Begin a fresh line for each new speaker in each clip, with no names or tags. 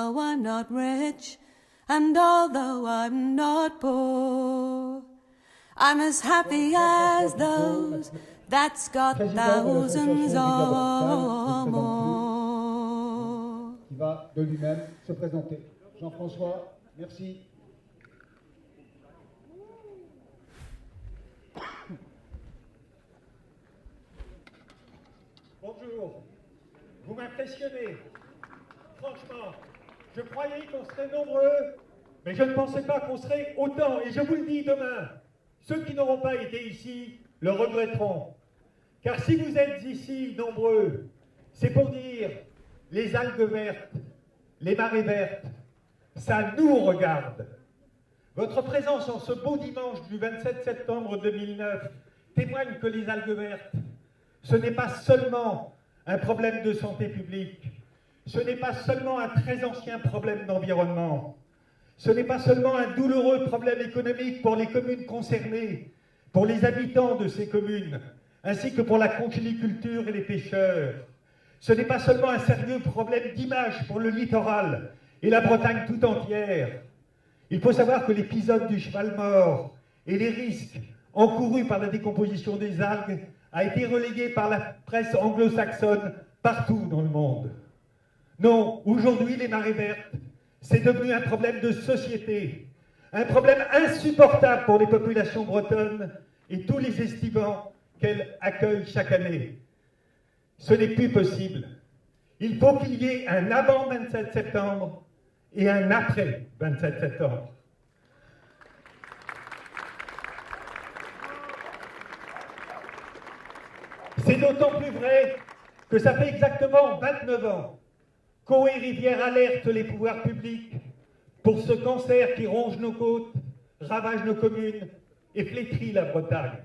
although I'm not rich, and although I'm not poor, I'm as happy as those that's got thousands or more.
Qui va de lui-même se présenter. Jean-François, merci.
Bonjour, vous m'impressionnez. Franchement, je croyais qu'on serait nombreux, mais je ne pensais pas qu'on serait autant. Et je vous le dis demain, ceux qui n'auront pas été ici le regretteront. Car si vous êtes ici nombreux, c'est pour dire les algues vertes, les marées vertes, ça nous regarde. Votre présence en ce beau dimanche du 27 septembre 2009 témoigne que les algues vertes, ce n'est pas seulement un problème de santé publique, ce n'est pas seulement un très ancien problème d'environnement, ce n'est pas seulement un douloureux problème économique pour les communes concernées, pour les habitants de ces communes, ainsi que pour la conchyliculture et les pêcheurs. Ce n'est pas seulement un sérieux problème d'image pour le littoral et la Bretagne tout entière. Il faut savoir que l'épisode du cheval mort et les risques encourus par la décomposition des algues a été relégué par la presse anglo-saxonne partout dans le monde. Non, aujourd'hui, les marées vertes, c'est devenu un problème de société, un problème insupportable pour les populations bretonnes et tous les estivants qu'elles accueillent chaque année. Ce n'est plus possible. Il faut qu'il y ait un avant 27 septembre et un après 27 septembre. C'est d'autant plus vrai que ça fait exactement 29 ans qu'Eau et Rivière alerte les pouvoirs publics pour ce cancer qui ronge nos côtes, ravage nos communes et flétrit la Bretagne.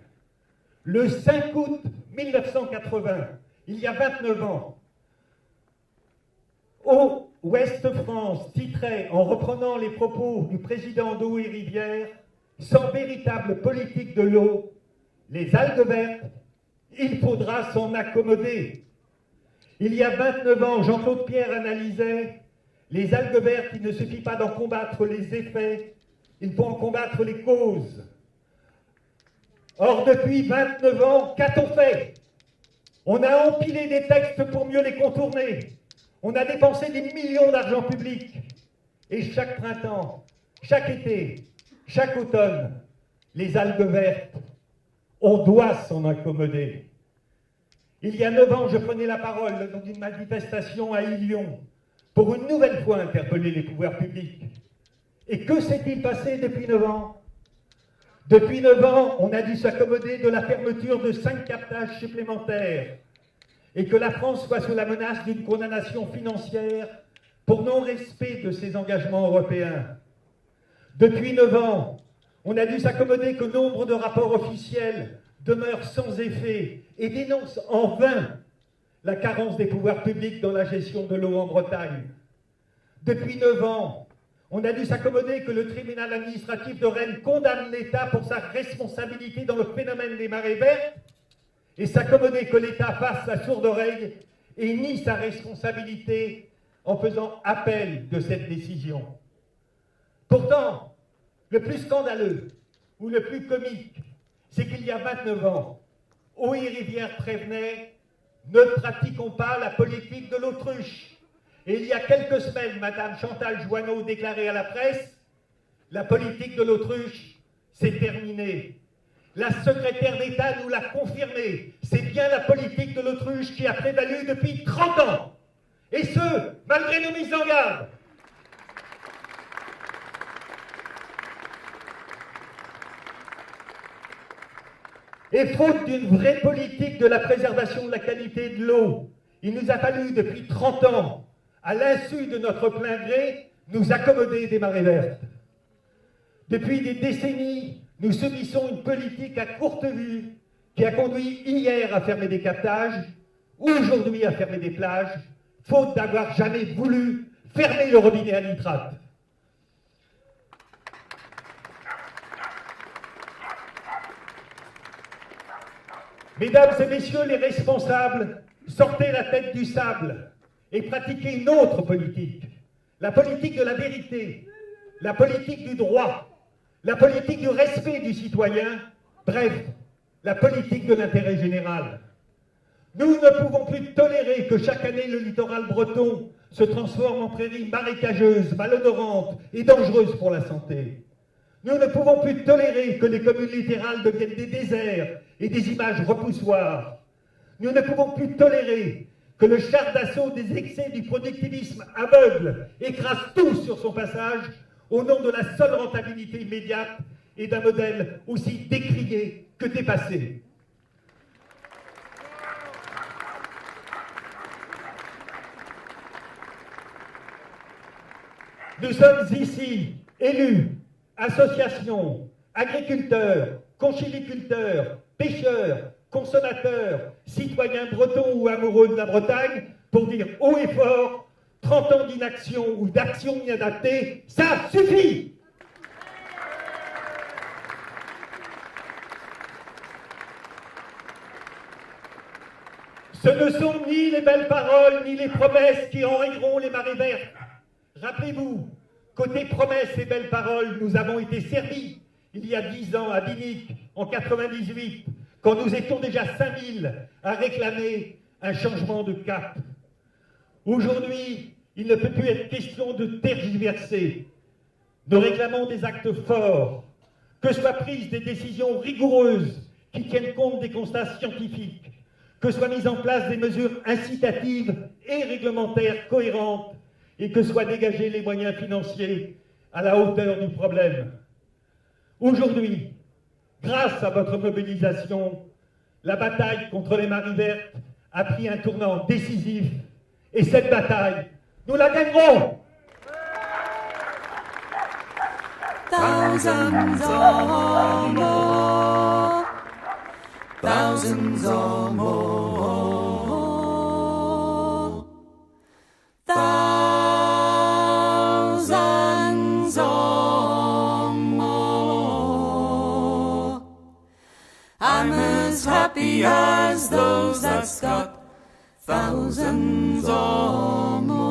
Le 5 août 1980, il y a 29 ans, Ouest France titrait, en reprenant les propos du président d'Eau et Rivière, sans véritable politique de l'eau, les algues vertes, il faudra s'en accommoder. Il y a 29 ans, Jean-Claude Pierre analysait les algues vertes, il ne suffit pas d'en combattre les effets, il faut en combattre les causes. Or, depuis 29 ans, qu'a-t-on fait? On a empilé des textes pour mieux les contourner. On a dépensé des millions d'argent public. Et chaque printemps, chaque été, chaque automne, les algues vertes, on doit s'en accommoder. Il y a 9 ans, je prenais la parole dans une manifestation à Ilion pour une nouvelle fois interpeller les pouvoirs publics. Et que s'est-il passé depuis 9 ans? Depuis 9 ans, on a dû s'accommoder de la fermeture de 5 captages supplémentaires et que la France soit sous la menace d'une condamnation financière pour non-respect de ses engagements européens. Depuis 9 ans, on a dû s'accommoder que nombre de rapports officiels demeurent sans effet et dénoncent en vain la carence des pouvoirs publics dans la gestion de l'eau en Bretagne. Depuis 9 ans, on a dû s'accommoder que le tribunal administratif de Rennes condamne l'État pour sa responsabilité dans le phénomène des marées vertes et s'accommoder que l'État fasse la sourde oreille et nie sa responsabilité en faisant appel de cette décision. Pourtant, le plus scandaleux ou le plus comique, c'est qu'il y a 29 ans, Eau et Rivière prévenait « Ne pratiquons pas la politique de l'autruche ». Et il y a quelques semaines, Madame Chantal Joanneau déclarait à la presse « La politique de l'autruche, c'est terminé ». La secrétaire d'État nous l'a confirmé. C'est bien la politique de l'autruche qui a prévalu depuis 30 ans. Et ce, malgré nos mises en garde. Et faute d'une vraie politique de la préservation de la qualité de l'eau, il nous a fallu depuis 30 ans, à l'insu de notre plein gré, nous accommoder des marées vertes. Depuis des décennies, nous subissons une politique à courte vue qui a conduit hier à fermer des captages, aujourd'hui à fermer des plages, faute d'avoir jamais voulu fermer le robinet à nitrate. Mesdames et messieurs les responsables, sortez la tête du sable et pratiquez une autre politique, la politique de la vérité, la politique du droit, la politique du respect du citoyen, bref, la politique de l'intérêt général. Nous ne pouvons plus tolérer que chaque année le littoral breton se transforme en prairie marécageuse, malodorante et dangereuse pour la santé. Nous ne pouvons plus tolérer que les communes littorales deviennent des déserts et des images repoussoires. Nous ne pouvons plus tolérer que le char d'assaut des excès du productivisme aveugle écrase tout sur son passage au nom de la seule rentabilité immédiate et d'un modèle aussi décrié que dépassé. Nous sommes ici élus, associations, agriculteurs, conchyliculteurs, pêcheurs, consommateurs, citoyens bretons ou amoureux de la Bretagne, pour dire haut et fort, 30 ans d'inaction ou d'action inadaptée, ça suffit! Ce ne sont ni les belles paroles, ni les promesses qui enrayeront les marées vertes. Rappelez-vous, côté promesses et belles paroles, nous avons été servis il y a 10 ans à Binic, en 98, quand nous étions déjà 5000 à réclamer un changement de cap. Aujourd'hui, il ne peut plus être question de tergiverser. Nous réclamons des actes forts, que soient prises des décisions rigoureuses qui tiennent compte des constats scientifiques, que soient mises en place des mesures incitatives et réglementaires cohérentes et que soient dégagés les moyens financiers à la hauteur du problème. Aujourd'hui, grâce à votre mobilisation, la bataille contre les marées vertes a pris un tournant décisif et cette bataille, nous la gagnerons!
Thousands or more, thousands or more, thousands or more. I'm as happy as those that's got thousands or more.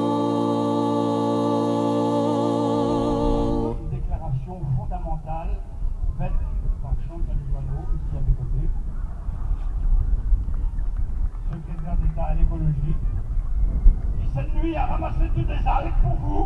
Déclaration fondamentale faite par Chantal Joanneau, ici à mes côtés, secrétaire d'État à l'écologie, qui cette nuit a ramassé toutes les algues pour vous.